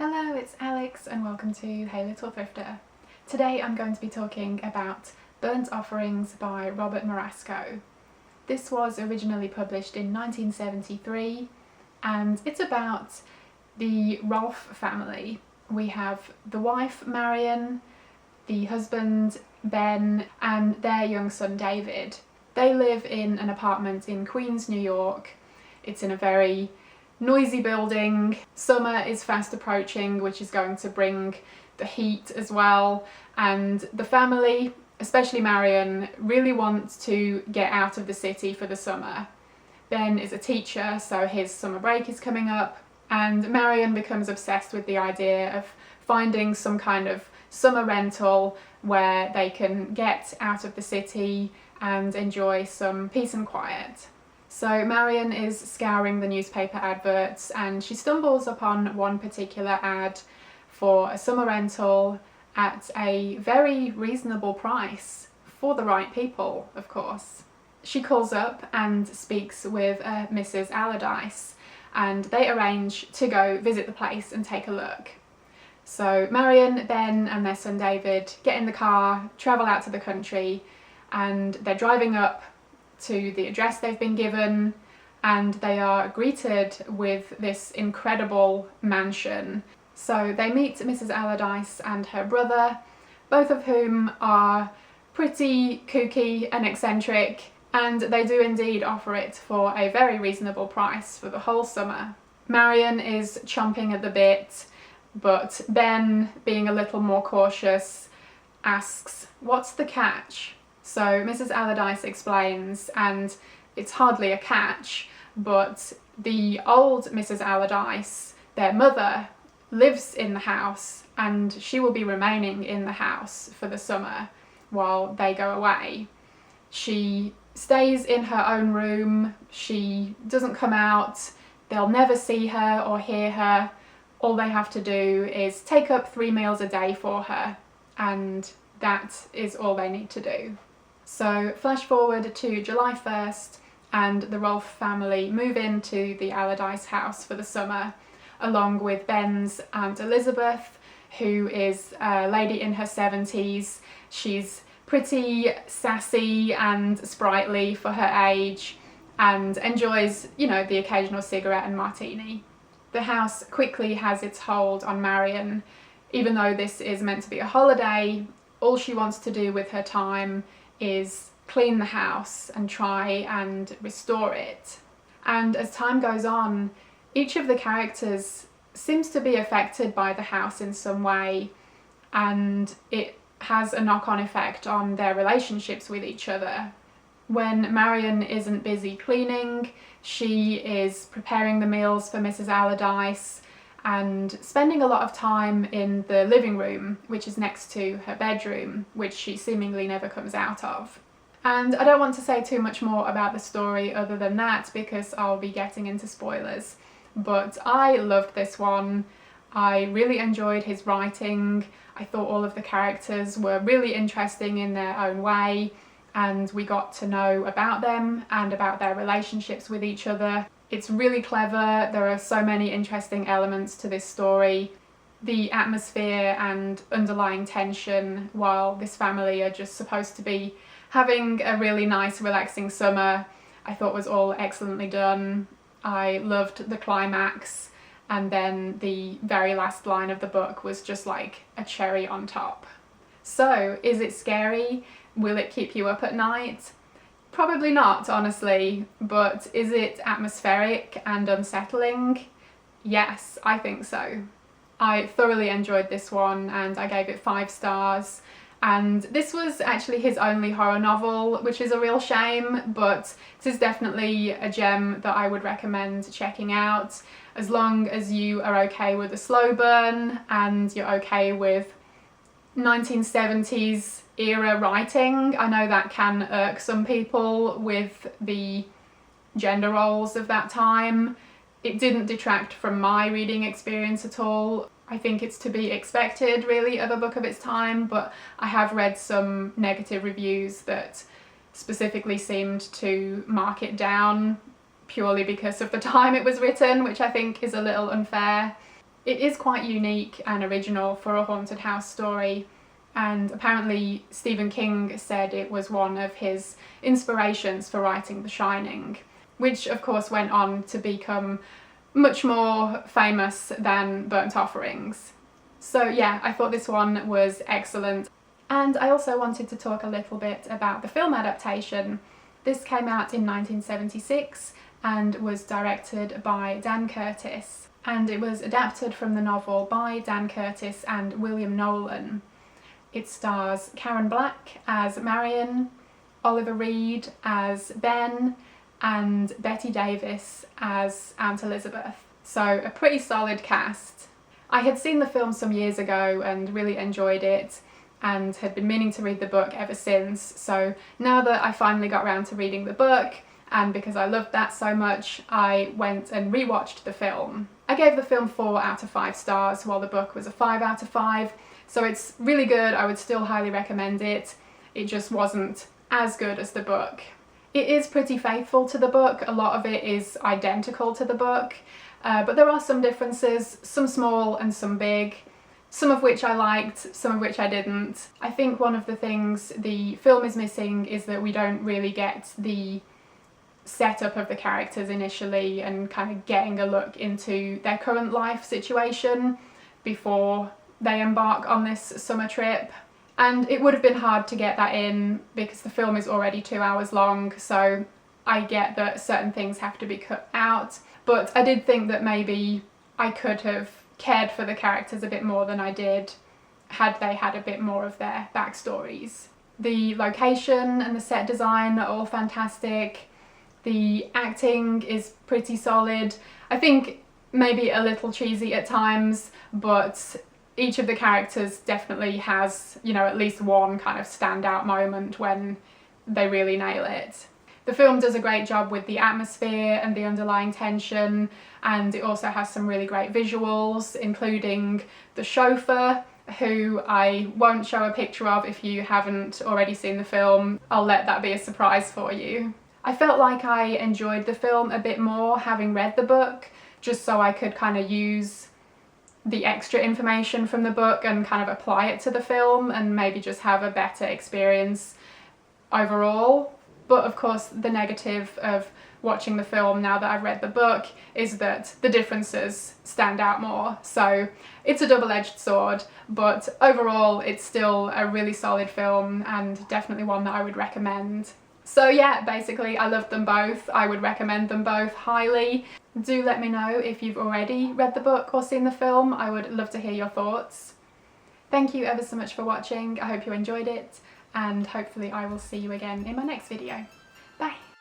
Hello, it's Alex and welcome to Hey Little Thrifter. Today I'm going to be talking about Burnt Offerings by Robert Marasco. This was originally published in 1973 and it's about the Rolfe family. We have the wife Marion, the husband Ben and their young son David. They live in an apartment in Queens, New York. It's in a very noisy building. Summer is fast approaching, which is going to bring the heat as well, and the family, especially Marion, really want to get out of the city for the summer. Ben is a teacher, so his summer break is coming up, and Marion becomes obsessed with the idea of finding some kind of summer rental where they can get out of the city and enjoy some peace and quiet. So Marion is scouring the newspaper adverts and she stumbles upon one particular ad for a summer rental at a very reasonable price for the right people, of course. She calls up and speaks with Mrs. Allardyce and they arrange to go visit the place and take a look. So Marion, Ben and their son David get in the car, travel out to the country, and they're driving up to the address they've been given, and they are greeted with this incredible mansion. So they meet Mrs. Allardyce and her brother, both of whom are pretty kooky and eccentric, and they do indeed offer it for a very reasonable price for the whole summer. Marion is chomping at the bit, but Ben, being a little more cautious, asks, "What's the catch?" So Mrs. Allardyce explains, and it's hardly a catch, but the old Mrs. Allardyce, their mother, lives in the house and she will be remaining in the house for the summer while they go away. She stays in her own room, she doesn't come out, they'll never see her or hear her. All they have to do is take up 3 meals a day for her, and that is all they need to do. So flash forward to July 1st and the Rolfe family move into the Allardyce house for the summer, along with Ben's Aunt Elizabeth, who is a lady in her 70s. She's pretty sassy and sprightly for her age and enjoys, the occasional cigarette and martini. The house quickly has its hold on Marion. Even though this is meant to be a holiday, all she wants to do with her time is clean the house and try and restore it. And as time goes on, each of the characters seems to be affected by the house in some way, and it has a knock-on effect on their relationships with each other. When Marion isn't busy cleaning, she is preparing the meals for Mrs. Allardyce and spending a lot of time in the living room, which is next to her bedroom, which she seemingly never comes out of. And I don't want to say too much more about the story other than that because I'll be getting into spoilers. But I loved this one. I really enjoyed his writing. I thought all of the characters were really interesting in their own way, and we got to know about them and about their relationships with each other. It's really clever. There are so many interesting elements to this story. The atmosphere and underlying tension while this family are just supposed to be having a really nice, relaxing summer, I thought was all excellently done. I loved the climax, and then the very last line of the book was just like a cherry on top. So, is it scary? Will it keep you up at night? Probably not, honestly, but is it atmospheric and unsettling? Yes, I think so. I thoroughly enjoyed this one and I gave it 5 stars. And this was actually his only horror novel, which is a real shame, but it is definitely a gem that I would recommend checking out, as long as you are okay with a slow burn and you're okay with 1970s era writing. I know that can irk some people with the gender roles of that time. It didn't detract from my reading experience at all. I think it's to be expected, really, of a book of its time, but I have read some negative reviews that specifically seemed to mark it down purely because of the time it was written, which I think is a little unfair. It is quite unique and original for a haunted house story, and apparently Stephen King said it was one of his inspirations for writing The Shining, which of course went on to become much more famous than Burnt Offerings. So yeah, I thought this one was excellent. And I also wanted to talk a little bit about the film adaptation. This came out in 1976 and was directed by Dan Curtis, and it was adapted from the novel by Dan Curtis and William Nolan. It stars Karen Black as Marion, Oliver Reed as Ben, and Betty Davis as Aunt Elizabeth. So a pretty solid cast. I had seen the film some years ago and really enjoyed it, and had been meaning to read the book ever since. So now that I finally got around to reading the book, and because I loved that so much, I went and rewatched the film. I gave the film 4 out of 5 stars, while the book was a 5 out of 5. So it's really good, I would still highly recommend it. It just wasn't as good as the book. It is pretty faithful to the book, a lot of it is identical to the book, but there are some differences, some small and some big, some of which I liked, some of which I didn't. I think one of the things the film is missing is that we don't really get the setup of the characters initially and kind of getting a look into their current life situation before they embark on this summer trip. And it would have been hard to get that in because the film is already 2 hours long, so I get that certain things have to be cut out, but I did think that maybe I could have cared for the characters a bit more than I did had they had a bit more of their backstories. The location and the set design are all fantastic. The acting is pretty solid. I think maybe a little cheesy at times, but each of the characters definitely has, you know, at least one kind of standout moment when they really nail it. The film does a great job with the atmosphere and the underlying tension, and it also has some really great visuals, including the chauffeur, who I won't show a picture of if you haven't already seen the film. I'll let that be a surprise for you. I felt like I enjoyed the film a bit more having read the book, just so I could kind of use the extra information from the book and kind of apply it to the film and maybe just have a better experience overall. But of course the negative of watching the film now that I've read the book is that the differences stand out more. So it's a double-edged sword, but overall it's still a really solid film and definitely one that I would recommend. So yeah, basically I loved them both. I would recommend them both highly. Do let me know if you've already read the book or seen the film. I would love to hear your thoughts. Thank you ever so much for watching. I hope you enjoyed it, and hopefully I will see you again in my next video. Bye!